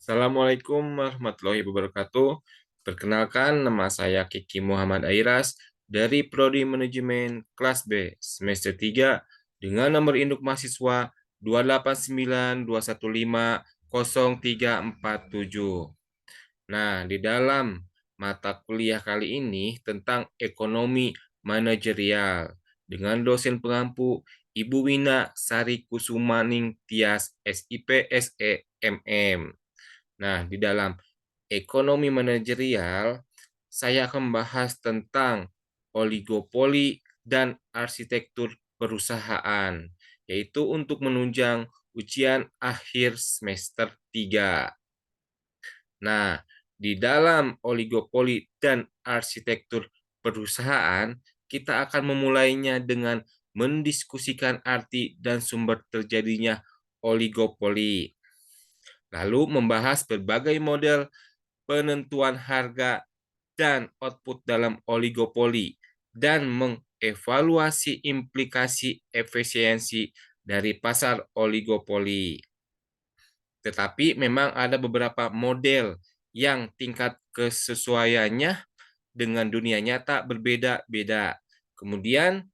Assalamualaikum warahmatullahi wabarakatuh. Perkenalkan, nama saya Kiki Muhammad Airas dari Prodi Manajemen kelas B semester 3 dengan nomor induk mahasiswa 28921503447. Nah, di dalam mata kuliah kali ini tentang ekonomi manajerial dengan dosen pengampu Ibu Wina Sari Kusumaning Tias SIP SE MM. Nah, di dalam ekonomi manajerial, saya akan membahas tentang oligopoli dan arsitektur perusahaan, yaitu untuk menunjang ujian akhir semester 3. Nah, di dalam oligopoli dan arsitektur perusahaan, kita akan memulainya dengan mendiskusikan arti dan sumber terjadinya oligopoli, lalu membahas berbagai model penentuan harga dan output dalam oligopoli, dan mengevaluasi implikasi efisiensi dari pasar oligopoli. Tetapi memang ada beberapa model yang tingkat kesesuaiannya dengan dunia nyata berbeda-beda. Kemudian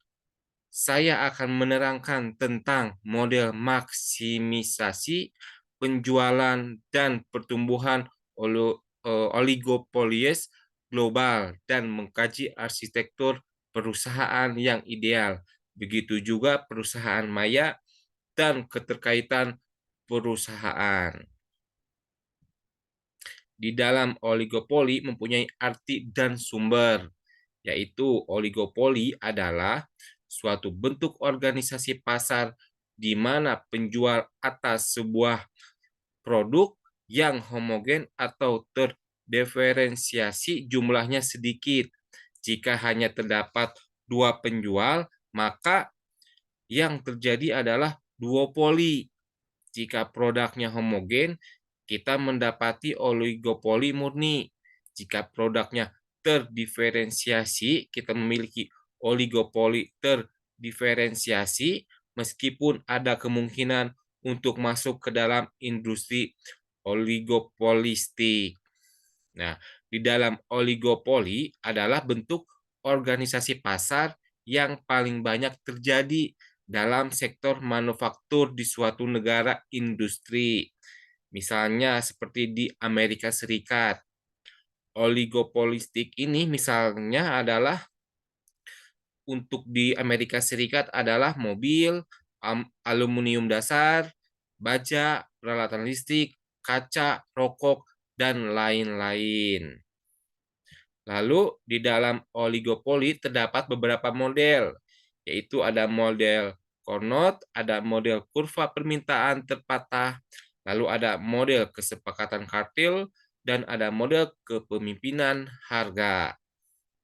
saya akan menerangkan tentang model maksimisasi penjualan dan pertumbuhan oligopolies global dan mengkaji arsitektur perusahaan yang ideal. Begitu juga perusahaan maya dan keterkaitan perusahaan. Di dalam oligopoli mempunyai arti dan sumber, yaitu oligopoli adalah suatu bentuk organisasi pasar di mana penjual atas sebuah produk yang homogen atau terdiferensiasi jumlahnya sedikit. Jika hanya terdapat dua penjual, maka yang terjadi adalah duopoli. Jika produknya homogen, kita mendapati oligopoli murni. Jika produknya terdiferensiasi, kita memiliki oligopoli terdiferensiasi, meskipun ada kemungkinan untuk masuk ke dalam industri oligopolistik. Nah, di dalam oligopoli adalah bentuk organisasi pasar yang paling banyak terjadi dalam sektor manufaktur di suatu negara industri. Misalnya seperti di Amerika Serikat. Oligopolistik ini misalnya adalah untuk di Amerika Serikat adalah mobil, aluminium dasar, baja, peralatan listrik, kaca, rokok, dan lain-lain. Lalu di dalam oligopoli terdapat beberapa model, yaitu ada model Carnot, ada model kurva permintaan terpatah, lalu ada model kesepakatan kartel, dan ada model kepemimpinan harga.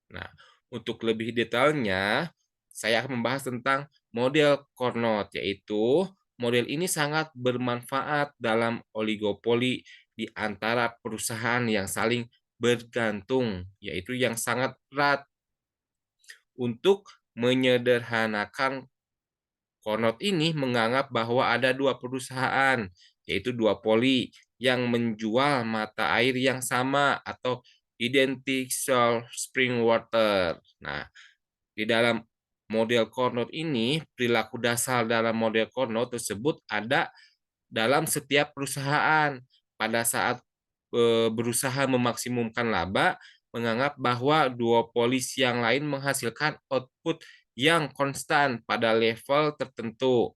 Nah, untuk lebih detailnya, saya akan membahas tentang model Carnot, yaitu model ini sangat bermanfaat dalam oligopoli di antara perusahaan yang saling bergantung, yaitu yang sangat erat. Untuk menyederhanakan, Carnot ini menganggap bahwa ada dua perusahaan, yaitu duopoli, yang menjual mata air yang sama atau identical spring water. Nah, di dalam model Carnot ini, perilaku dasar dalam model Carnot tersebut ada dalam setiap perusahaan. Pada saat berusaha memaksimumkan laba, menganggap bahwa duopolis yang lain menghasilkan output yang konstan pada level tertentu.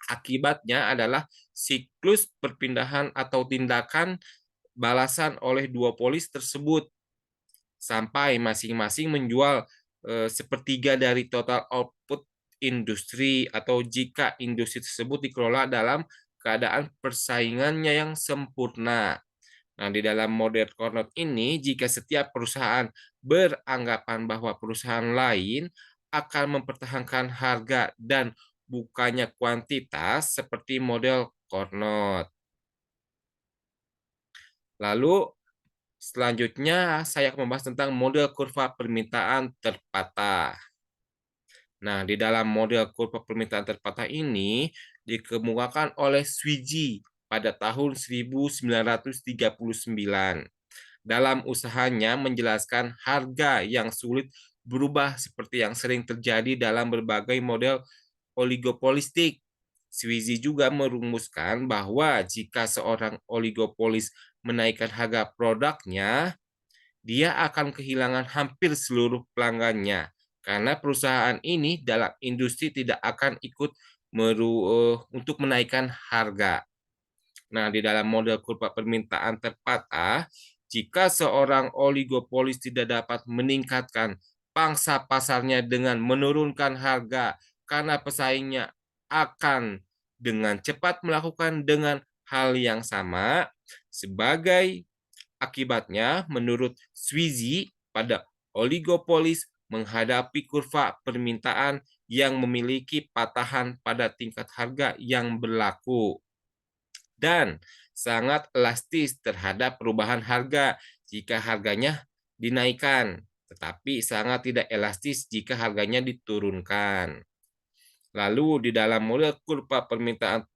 Akibatnya adalah siklus perpindahan atau tindakan balasan oleh duopolis tersebut sampai masing-masing menjual sepertiga dari total output industri, atau jika industri tersebut dikelola dalam keadaan persaingannya yang sempurna. Nah, di dalam model Carnot ini, jika setiap perusahaan beranggapan bahwa perusahaan lain akan mempertahankan harga dan bukannya kuantitas seperti model Carnot. Lalu selanjutnya saya akan membahas tentang model kurva permintaan terpatah. Nah, di dalam model kurva permintaan terpatah ini dikemukakan oleh Swiji pada tahun 1939. Dalam usahanya menjelaskan harga yang sulit berubah seperti yang sering terjadi dalam berbagai model oligopolistik. Swizy juga merumuskan bahwa jika seorang oligopolis menaikkan harga produknya, dia akan kehilangan hampir seluruh pelanggannya karena perusahaan ini dalam industri tidak akan ikut untuk menaikkan harga. Nah, di dalam model kurva permintaan terpatah, jika seorang oligopolis tidak dapat meningkatkan pangsa pasarnya dengan menurunkan harga karena pesaingnya akan dengan cepat melakukan dengan hal yang sama, sebagai akibatnya menurut Swizy pada oligopolis menghadapi kurva permintaan yang memiliki patahan pada tingkat harga yang berlaku dan sangat elastis terhadap perubahan harga jika harganya dinaikkan, tetapi sangat tidak elastis jika harganya diturunkan. Lalu di dalam model kurva permintaan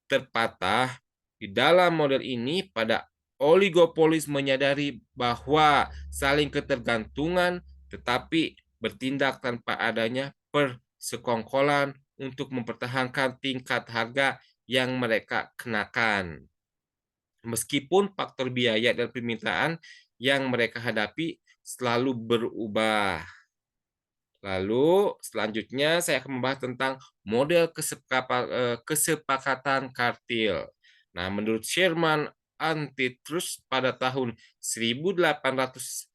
terpatah, di dalam model ini pada oligopolis menyadari bahwa saling ketergantungan tetapi bertindak tanpa adanya persekongkolan untuk mempertahankan tingkat harga yang mereka kenakan. Meskipun faktor biaya dan permintaan yang mereka hadapi selalu berubah. Lalu selanjutnya saya akan membahas tentang model kesepakatan kartel. Nah, menurut Sherman Antitrust pada tahun 1890,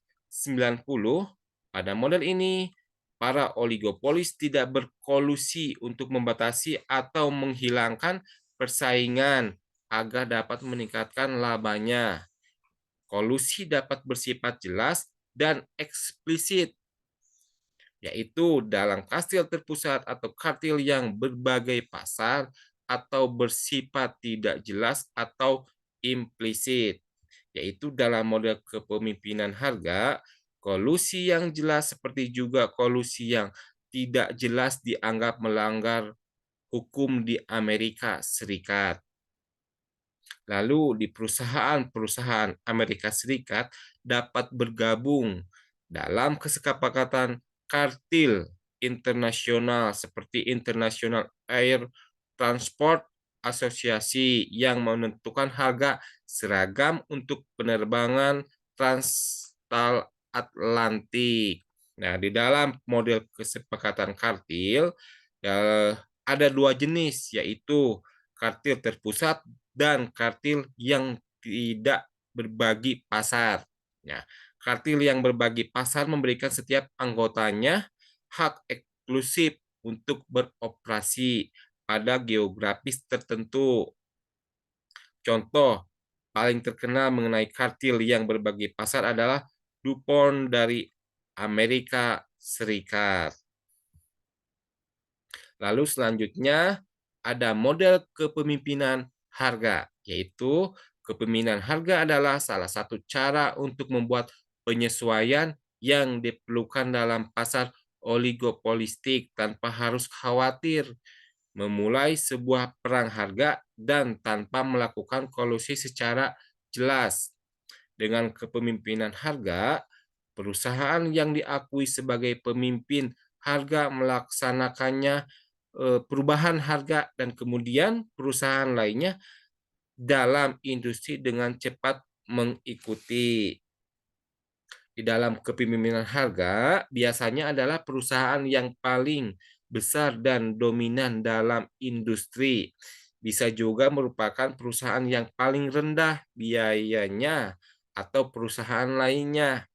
pada model ini para oligopolis tidak berkolusi untuk membatasi atau menghilangkan persaingan agar dapat meningkatkan labanya. Kolusi dapat bersifat jelas dan eksplisit, yaitu dalam kastil terpusat atau kartel yang berbagai pasar, atau bersifat tidak jelas atau implisit, yaitu dalam model kepemimpinan harga. Kolusi yang jelas seperti juga kolusi yang tidak jelas dianggap melanggar hukum di Amerika Serikat. Lalu di perusahaan-perusahaan Amerika Serikat dapat bergabung dalam kesepakatan kartel internasional seperti International Air Transport Association yang menentukan harga seragam untuk penerbangan transatlantik. Nah, di dalam model kesepakatan kartel ada dua jenis, yaitu kartel terpusat dan kartel yang tidak berbagi pasar. Nah, kartel yang berbagi pasar memberikan setiap anggotanya hak eksklusif untuk beroperasi pada geografis tertentu. Contoh paling terkenal mengenai kartel yang berbagi pasar adalah DuPont dari Amerika Serikat. Lalu selanjutnya ada model kepemimpinan harga, yaitu kepemimpinan harga adalah salah satu cara untuk membuat penyesuaian yang diperlukan dalam pasar oligopolistik tanpa harus khawatir memulai sebuah perang harga dan tanpa melakukan kolusi secara jelas. Dengan kepemimpinan harga, perusahaan yang diakui sebagai pemimpin harga melaksanakannya perubahan harga dan kemudian perusahaan lainnya dalam industri dengan cepat mengikuti. Di dalam kepemimpinan harga biasanya adalah perusahaan yang paling besar dan dominan dalam industri. Bisa juga merupakan perusahaan yang paling rendah biayanya atau perusahaan lainnya.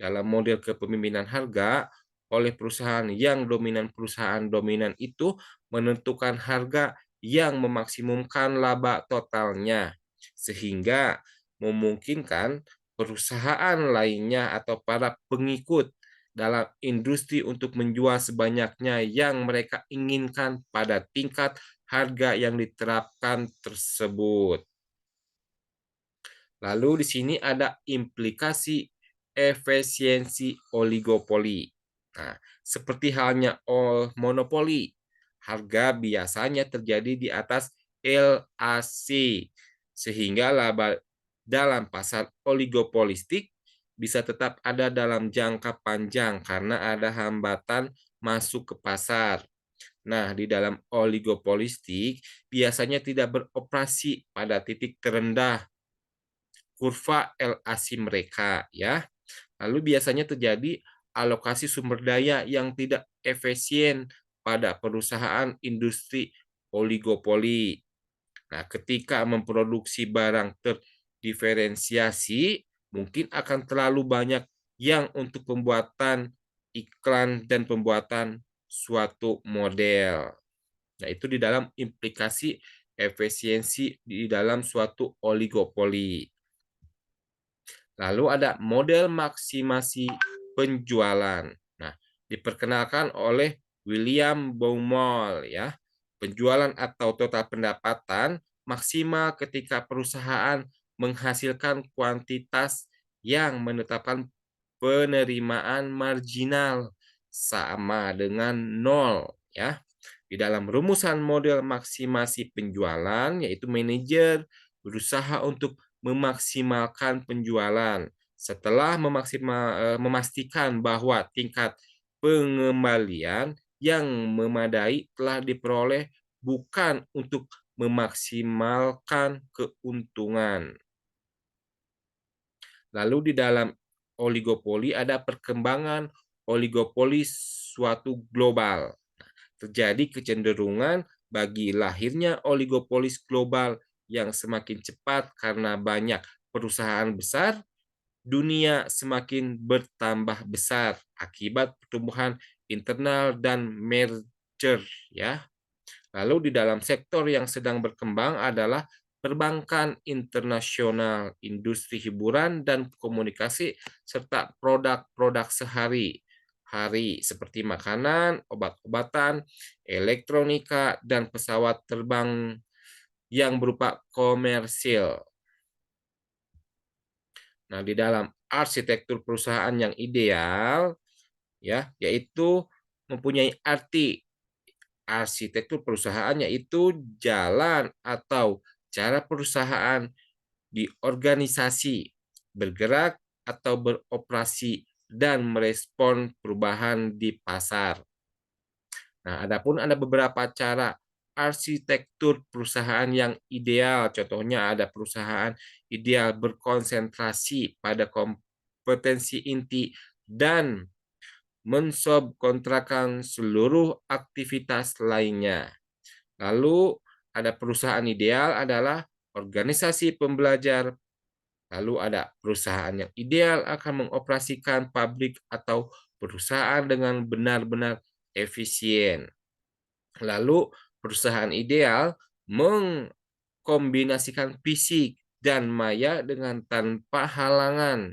Dalam model kepemimpinan harga, oleh perusahaan yang perusahaan dominan itu menentukan harga yang memaksimumkan laba totalnya, sehingga memungkinkan perusahaan lainnya atau para pengikut dalam industri untuk menjual sebanyaknya yang mereka inginkan pada tingkat harga yang diterapkan tersebut. Lalu di sini ada implikasi efisiensi oligopoli. Nah, seperti halnya monopoli, harga biasanya terjadi di atas LAC, sehingga laba dalam pasar oligopolistik bisa tetap ada dalam jangka panjang karena ada hambatan masuk ke pasar. Nah, di dalam oligopolistik biasanya tidak beroperasi pada titik terendah kurva LAC mereka ya. Lalu biasanya terjadi alokasi sumber daya yang tidak efisien pada perusahaan industri oligopoli. Nah, ketika memproduksi barang terdiferensiasi, mungkin akan terlalu banyak yang untuk pembuatan iklan dan pembuatan suatu model. Nah, itu di dalam implikasi efisiensi di dalam suatu oligopoli. Lalu ada model maksimasi penjualan. Nah, diperkenalkan oleh William Baumol ya. Penjualan atau total pendapatan maksimal ketika perusahaan menghasilkan kuantitas yang menetapkan penerimaan marginal sama dengan nol ya. Di dalam rumusan model maksimasi penjualan yaitu manajer berusaha untuk memaksimalkan penjualan. Setelah memastikan bahwa tingkat pengembalian yang memadai telah diperoleh bukan untuk memaksimalkan keuntungan. Lalu di dalam oligopoli ada perkembangan oligopoli suatu global. Terjadi kecenderungan bagi lahirnya oligopolis global yang semakin cepat karena banyak perusahaan besar, dunia semakin bertambah besar akibat pertumbuhan internal dan merger ya. Lalu di dalam sektor yang sedang berkembang adalah perbankan internasional, industri hiburan dan komunikasi serta produk-produk sehari-hari seperti makanan, obat-obatan, elektronika dan pesawat terbang yang berupa komersil. Nah, di dalam arsitektur perusahaan yang ideal ya, yaitu mempunyai arti arsitektur perusahaan yaitu jalan atau cara perusahaan di organisasi bergerak atau beroperasi dan merespon perubahan di pasar. Nah, adapun ada beberapa cara arsitektur perusahaan yang ideal. Contohnya ada perusahaan ideal berkonsentrasi pada kompetensi inti dan mensubkontrakan seluruh aktivitas lainnya. Lalu ada perusahaan ideal adalah organisasi pembelajar. Lalu ada perusahaan yang ideal akan mengoperasikan pabrik atau perusahaan dengan benar-benar efisien. Lalu perusahaan ideal mengkombinasikan fisik dan maya dengan tanpa halangan.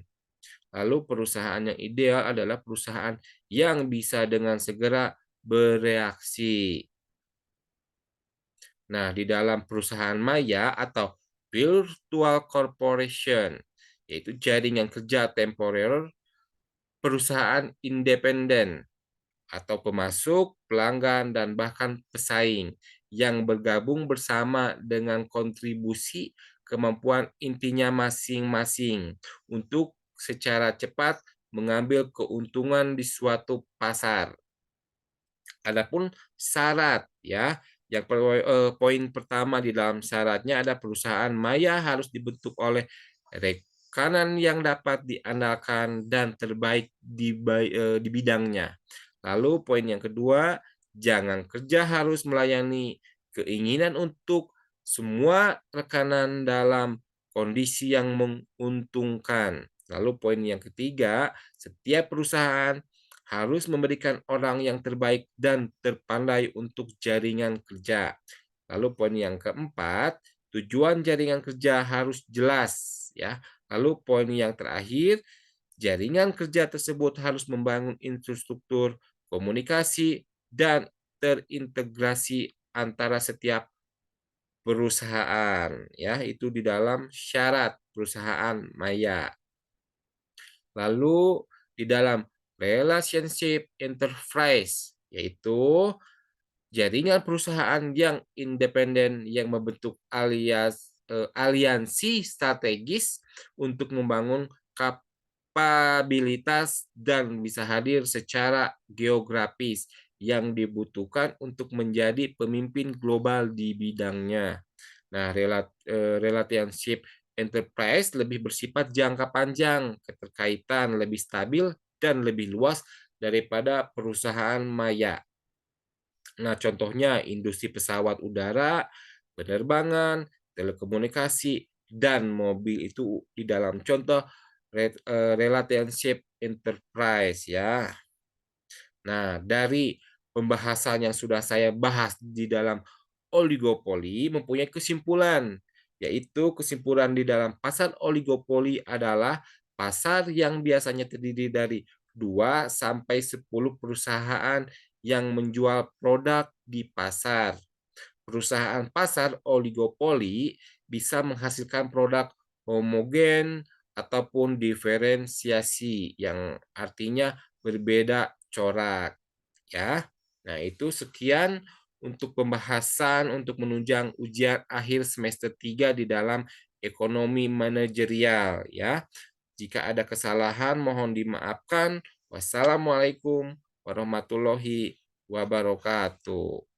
Lalu perusahaan yang ideal adalah perusahaan yang bisa dengan segera bereaksi. Nah, di dalam perusahaan maya atau virtual corporation, yaitu jaringan kerja temporer, perusahaan independen atau pemasok, pelanggan, dan bahkan pesaing yang bergabung bersama dengan kontribusi kemampuan intinya masing-masing untuk secara cepat mengambil keuntungan di suatu pasar. Adapun syarat ya, yang poin pertama di dalam syaratnya ada perusahaan maya harus dibentuk oleh rekanan yang dapat diandalkan dan terbaik di bidangnya. Lalu poin yang kedua, jangan kerja harus melayani keinginan untuk semua rekanan dalam kondisi yang menguntungkan. Lalu poin yang ketiga, setiap perusahaan harus memberikan orang yang terbaik dan terpandai untuk jaringan kerja. Lalu poin yang keempat, tujuan jaringan kerja harus jelas ya. Lalu poin yang terakhir, jaringan kerja tersebut harus membangun infrastruktur komunikasi dan terintegrasi antara setiap perusahaan ya, itu di dalam syarat perusahaan maya. Lalu di dalam relationship enterprise, yaitu jaringan perusahaan yang independen yang membentuk alias aliansi strategis untuk membangun kapabilitas dan bisa hadir secara geografis yang dibutuhkan untuk menjadi pemimpin global di bidangnya. Nah, relationship enterprise lebih bersifat jangka panjang, keterkaitan lebih stabil dan lebih luas daripada perusahaan maya. Nah, contohnya industri pesawat udara, penerbangan, telekomunikasi, dan mobil itu di dalam contoh relationship enterprise ya. Nah, dari pembahasan yang sudah saya bahas di dalam oligopoli mempunyai kesimpulan, yaitu kesimpulan di dalam pasar oligopoli adalah pasar yang biasanya terdiri dari 2 sampai 10 perusahaan yang menjual produk di pasar. Perusahaan pasar oligopoli bisa menghasilkan produk homogen ataupun diferensiasi yang artinya berbeda corak ya. Nah, itu sekian untuk pembahasan untuk menunjang ujian akhir semester 3 di dalam ekonomi manajerial ya. Jika ada kesalahan mohon dimaafkan. Wassalamualaikum warahmatullahi wabarakatuh.